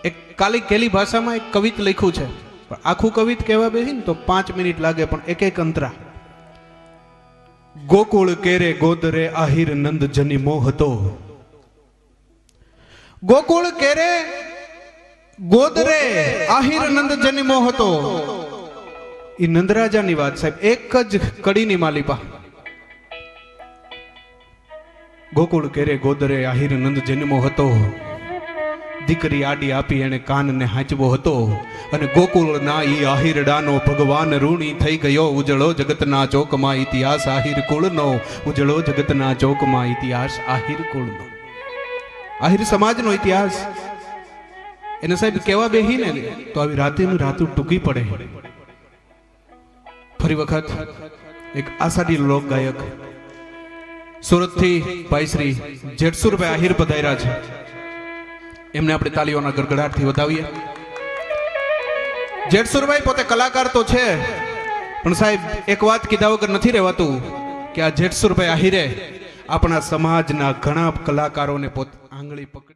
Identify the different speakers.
Speaker 1: એક કાલી કેલી ભાષામાં એક કવિત લખ્યું છે, પણ આખું કવિત કહેવા બેસી ને તો 5 મિનિટ લાગે, પણ એક એક અંતરા. ગોકુળ કેરે ગોદરે આહિર નંદ જન્મો હતો. ગોકુળ કેરે ગોદરે આહિર નંદ જન્મો હતો. એ નંદરાજાની વાત સાહેબ, એક જ કડીની માલિપા. ગોકુળ કેરે ગોદરે આહિર નંદ જન્મો હતો. દીકરી આડી આપી એને કાનને હાંચવો હતો. અને ગોકુળ ના ઈ આહિરડાનો ભગવાન ઋણી થઈ ગયો. ઉજળો જગતના ચોકમાં ઇતિહાસ આહિર કુળનો. ઉજળો જગતના ચોકમાં ઇતિહાસ આહિર કુળનો. આહિર સમાજનો ઇતિહાસ એને સાહેબ કેવા બેહી ને તો આવી રાતેનું રાતું ટૂંકી પડે. ફરી વખત એક આષાઢી લોક ગાયક સુરતથી ભાઈ શ્રી જેઠસુરભાઈ આહિર પધાર્યા છે. એમને આપણે તાલીઓના ગડગડાટથી વધાવીએ. જેઠસુરભાઈ પોતે કલાકાર તો છે, પણ સાહેબ એક વાત કીધા વગર નથી રહેવાતું કે આ જેઠસુરભાઈ આહિરે આપણા સમાજના ઘણા કલાકારોને પોતે આંગળી પકડી